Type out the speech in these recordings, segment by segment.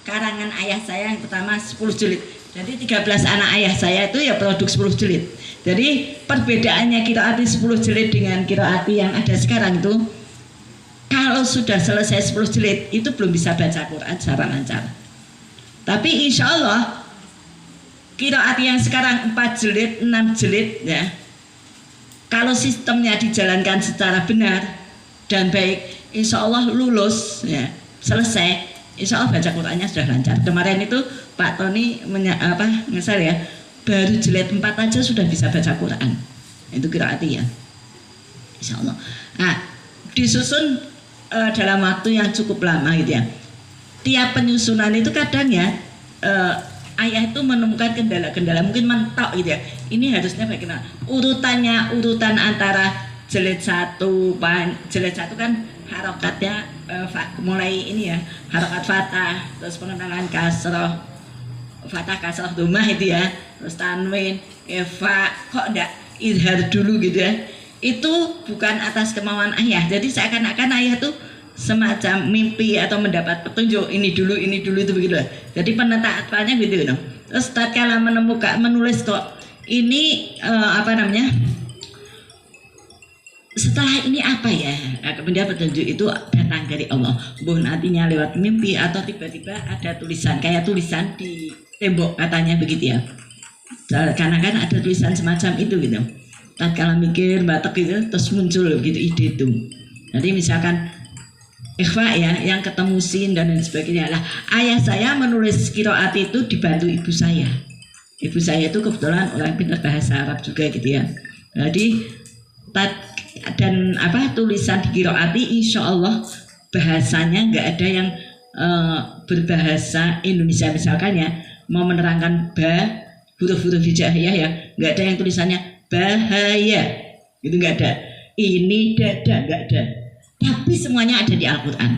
Karangan ayah saya yang pertama 10 jilid. Jadi 13 anak ayah saya itu ya produk 10 jilid. Jadi perbedaannya qiraat 10 jilid dengan qiraat yang ada sekarang itu, kalau sudah selesai 10 jilid itu belum bisa baca Quran secara lancar. Tapi insya Allah qiraat yang sekarang 4 jilid, 6 jilid ya, kalau sistemnya dijalankan secara benar dan baik, insya Allah lulus ya, selesai. Insya Allah baca Qurannya sudah lancar. Kemarin itu Pak Tony ngesar ya, baru jilid 4 aja sudah bisa baca Quran. Itu qiraati ya, insya Allah. Nah, disusun dalam waktu yang cukup lama gitu ya. Tiap penyusunan itu kadang ya ayah itu menemukan kendala-kendala, mungkin mentok gitu ya. Ini harusnya bagaimana? Urutan antara jilid 1 kan harokatnya mulai ini ya, harokat fatah, terus pengenalan kasroh, fatah kasroh domah itu ya, terus tanwin, eva, kok enggak idhar dulu gitu ya. Itu bukan atas kemauan ayah, jadi seakan-akan ayah tuh semacam mimpi atau mendapat petunjuk ini dulu itu begitu. Jadi penetapannya gitu loh. Terus tatkala menulis kok ini setelah ini apa ya? Kemudian petunjuk itu datang dari Allah. Bukan artinya lewat mimpi atau tiba-tiba ada tulisan, kayak tulisan di tembok katanya begitu ya. Karena kan ada tulisan semacam itu gitu. Tatkala mikir batek gitu terus muncul gitu ide itu. Jadi misalkan ikhfa ya, yang ketemu sin dan lain sebagainya. Lah, ayah saya menulis qiraat itu dibantu ibu saya. Ibu saya itu kebetulan orang pintar bahasa Arab juga gitu ya. Jadi tulisan di qiraati insya Allah bahasanya nggak ada yang berbahasa Indonesia, misalkan ya mau menerangkan huruf-huruf hijaiyah ya, nggak ada yang tulisannya bahaya gitu, nggak ada, ini dada, nggak ada, tapi semuanya ada di Al-Quran.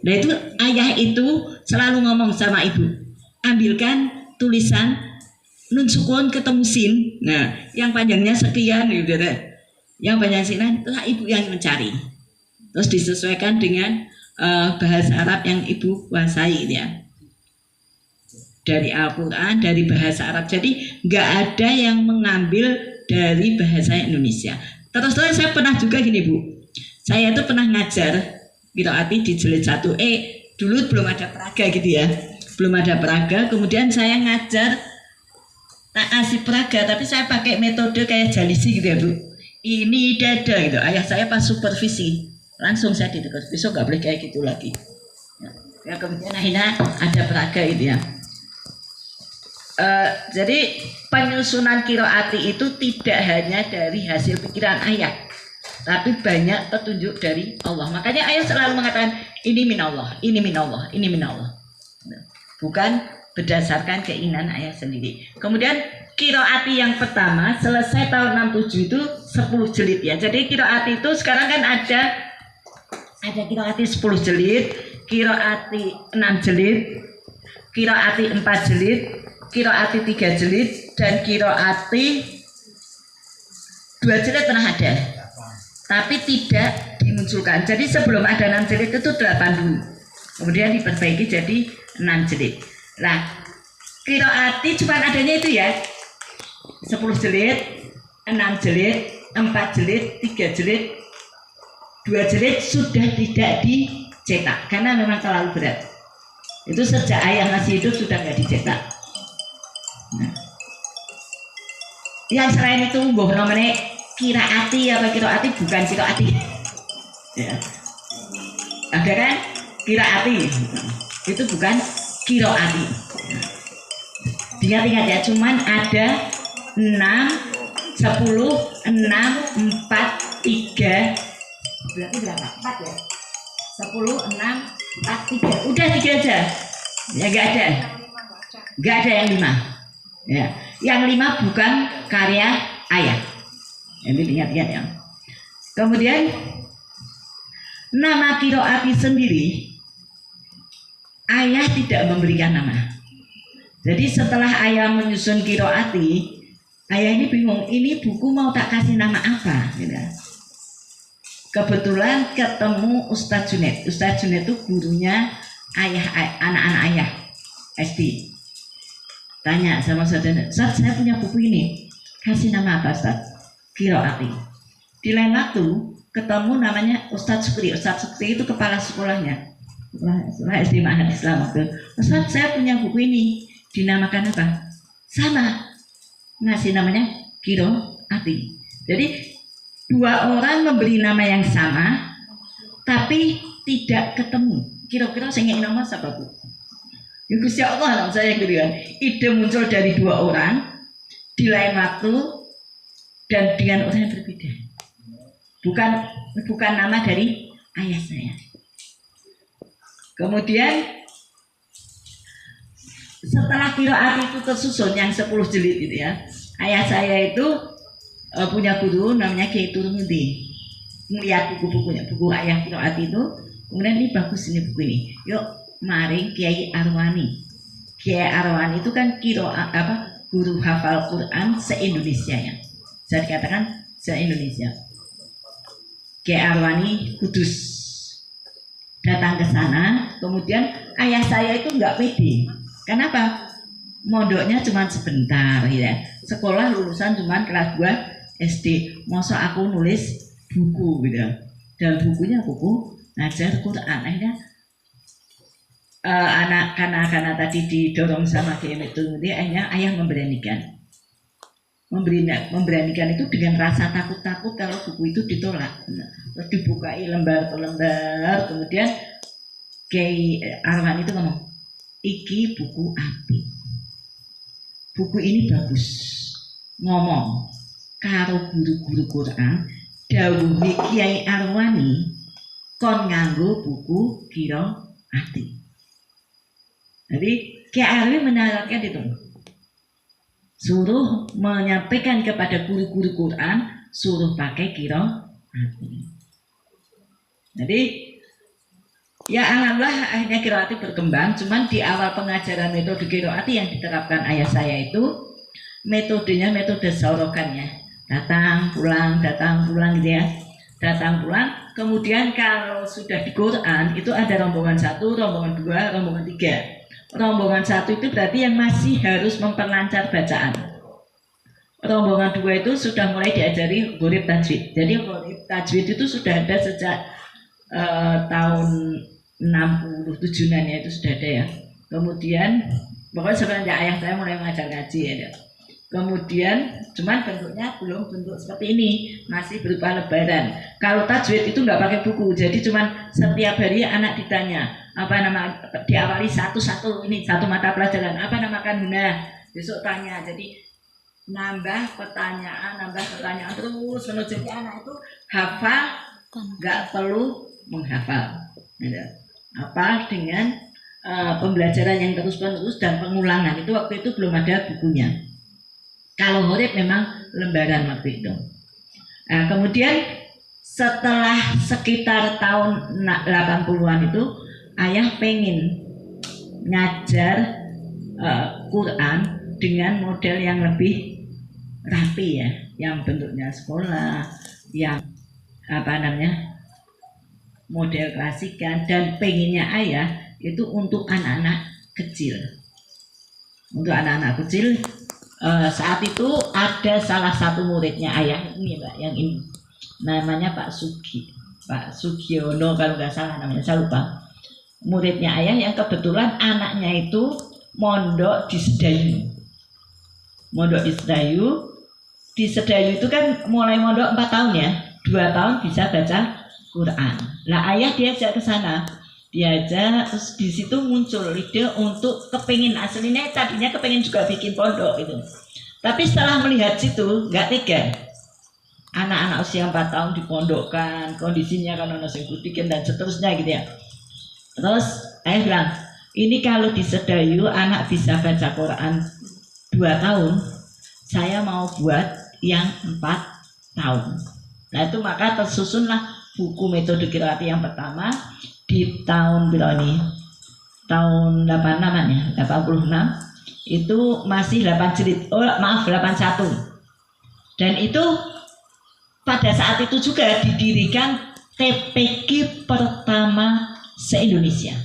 Nah itu ayah itu selalu ngomong sama ibu, ambilkan tulisan nun sukun ketemu sin, nah yang panjangnya sekian gitu deh, yang banyak sinan itulah ibu yang mencari, terus disesuaikan dengan bahasa Arab yang ibu kuasai ya, dari Al-Quran, dari bahasa Arab. Jadi nggak ada yang mengambil dari bahasa Indonesia. Terus saya pernah juga gini Bu, saya itu pernah ngajar qiraati di jilid 1 dulu belum ada peraga gitu ya, belum ada peraga, kemudian saya ngajar tak kasih peraga, tapi saya pakai metode kayak jalisi gitu ya Bu, ini dada gitu. Ayah saya pas supervisi langsung saya ditegur, besok nggak boleh kayak gitu lagi ya. Kemudian akhirnya ada peraga gitu ya. Jadi penyusunan qiraati itu tidak hanya dari hasil pikiran ayah, tapi banyak petunjuk dari Allah. Makanya ayah selalu mengatakan ini minallah, ini minallah, ini minallah, bukan berdasarkan keinginan ayah sendiri. Kemudian qiraati yang pertama selesai tahun 67 itu 10 jilid ya. Jadi qiraati itu sekarang kan ada qiraati 10 jilid, qiraati 6 jilid, qiraati 4 jilid, qiraati 3 jilid, dan qiraati 2 jilid pernah ada, tapi tidak dimunculkan. Jadi sebelum ada 6 jilid itu 8 dulu, kemudian diperbaiki jadi 6 jilid. Nah, qiraati cuma adanya itu ya, 10 jilid, 6 jilid, 4 jilid, 3 jilid, 2 jilid sudah tidak dicetak karena memang terlalu berat. Itu sejak ayah masih hidup sudah nggak dicetak. Nah, yang selain itu namanya qiraati bukan qiraati ya. Ada kan qiraati itu bukan qiraati. Ingat ya, cuman ada 6, 10, 6, 4, 3, berarti berapa? 4 ya? 10, 6, 4, 3, udah 3 aja ya, nggak ada yang 5 ya. Yang 5 bukan karya ayah, jadi ingat ya. Kemudian nama qiraati sendiri ayah tidak memberikan nama. Jadi setelah ayah menyusun qiraati, ayah ini bingung, ini buku mau tak kasih nama apa gitu. Kebetulan ketemu Ustadz Junaid. Ustadz Junaid itu gurunya anak-anak ayah SD. Tanya sama saudara, Ustaz, saya punya buku ini, kasih nama apa Ustaz? Qiraati. Di lain waktu ketemu namanya Ustaz Sukri. Ustaz Sukri itu kepala sekolahnya, sekolah SD Ma'had Islam. Ustaz, saya punya buku ini, dinamakan apa? Sama, ngasih namanya Qiraati. Jadi dua orang memberi nama yang sama, tapi tidak ketemu. Kira-kira saya ingin nama siapa Bu? Ya Gusti Allah, saya kira ide muncul dari dua orang di lain waktu dan dengan orang yang berbeda. Bukan nama dari ayah saya. Kemudian setelah qiraat itu tersusun yang 10 jilid gitu ya. Ayah saya itu punya guru namanya Kiai Turmudi. Melihat buku-bukunya, buku ayah qiraat itu, kemudian ini bagus ini buku ini. Yuk mari Kiai Arwani. Kiai Arwani itu kan guru hafal Quran se-Indonesia ya. Saya dikatakan se-Indonesia. Kiai Arwani Kudus datang ke sana, kemudian ayah saya itu nggak pede. Kenapa? Mondoknya cuma sebentar ya. Sekolah lulusan cuma kelas 2 SD. Masa aku nulis buku gitu. Dan bukunya buku ngajar Quran. Akhirnya karena tadi didorong sama Kiai Turmudi, akhirnya ayah memberanikan itu dengan rasa takut-takut kalau buku itu ditolak. Terus dibukai lembar per lembar, kemudian Kiai Arwan itu ngomong, iki buku api, buku ini bagus. Ngomong karo guru-guru Quran, dawuhi Kiai Arwani kon nganggo buku qiraati. Jadi Kiai Arwi menyarankan itu, suruh menyampaikan kepada guru-guru Quran, suruh pakai qiraati. Jadi ya alhamdulillah akhirnya qiraati berkembang. Cuman di awal pengajaran metode qiraati yang diterapkan ayah saya itu metodenya metode sorokan ya, datang pulang gitu ya, datang pulang. Kemudian kalau sudah di Quran itu ada rombongan 1, rombongan 2, rombongan 3. Rombongan 1 itu berarti yang masih harus memperlancar bacaan. Rombongan 2 itu sudah mulai diajari ghorib tajwid. Jadi ghorib tajwid itu sudah ada sejak tahun 67-an ya, itu sudah ada ya. Kemudian pokoknya sebenarnya ayah saya mulai mengajar ngaji ya. Kemudian cuman bentuknya belum bentuk seperti ini, masih berupa lebaran. Kalau tajwid itu nggak pakai buku, jadi cuman setiap hari anak ditanya apa nama, diawali satu-satu, ini satu mata pelajaran, apa nama kandungan, besok tanya. Jadi nambah pertanyaan terus menuju. Jadi anak itu hafal, nggak perlu menghafal. Apa dengan pembelajaran yang terus-menerus dan pengulangan. Itu waktu itu belum ada bukunya. Kalau ghorib memang lembaran waktu itu. Nah, kemudian setelah sekitar tahun 80-an itu ayah pengen ngajar Quran dengan model yang lebih rapi ya, yang bentuknya sekolah, yang model klasikan, dan pengennya ayah itu untuk anak-anak kecil. Untuk anak-anak kecil. Saat itu ada salah satu muridnya ayah ini Mbak, yang ini namanya Pak Sugiono kalau nggak salah namanya, saya lupa. Muridnya ayah yang kebetulan anaknya itu mondok di Sedayu. Mondok di Sedayu. Di Sedayu itu kan mulai mondok 4 tahun ya, 2 tahun bisa baca Quran. Lah ayah diajak ke sana. Diajak, terus di situ muncul ide untuk aslinya tadinya kepengen juga bikin pondok itu. Tapi setelah melihat situ nggak tega. Anak-anak usia 4 tahun dipondokkan, kondisinya kan ono sing budiken dan seterusnya gitu ya. Terus ayah bilang, ini kalau di Sedayu anak bisa baca Quran 2 tahun, saya mau buat yang 4 tahun. Nah itu maka tersusunlah buku metode qiraati yang pertama di tahun berapa ini? Tahun 86 itu masih 8 jilid. 81. Dan itu pada saat itu juga didirikan TPQ pertama se-Indonesia.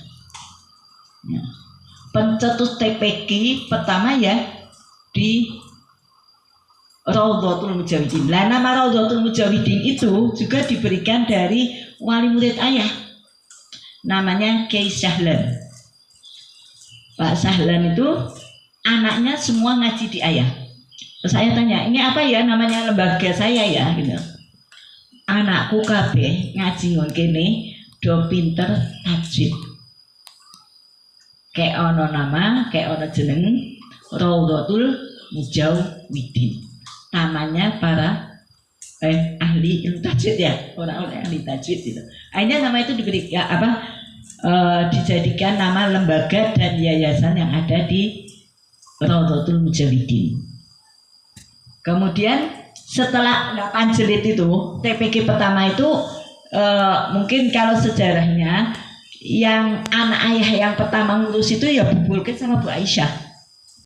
Ya. Pencetus TPQ pertama ya di Raudhatul Mujawidin. Lah nama Raudhatul Mujawidin itu juga diberikan dari wali murid ayah. Namanya Kiai Sahlan. Pak Sahlan itu anaknya semua ngaji di ayah. Terus saya tanya, ini apa ya namanya lembaga saya ya gitu. Anakku kabeh ngaji ngon kene do pinter tajwid. Kayak ono nama, kayak ono jeneng Raudhatul Mujawidin. Namanya para ahli ilmu tajwid ya, orang-orang ahli tajwid itu. Akhirnya nama itu diberi dijadikan nama lembaga dan yayasan yang ada di Raudhatul Mujawidin. Kemudian setelah 8 jilid itu TPQ pertama itu mungkin kalau sejarahnya yang anak ayah yang pertama ngurus itu ya Bu Bulkit sama Bu Aisyah.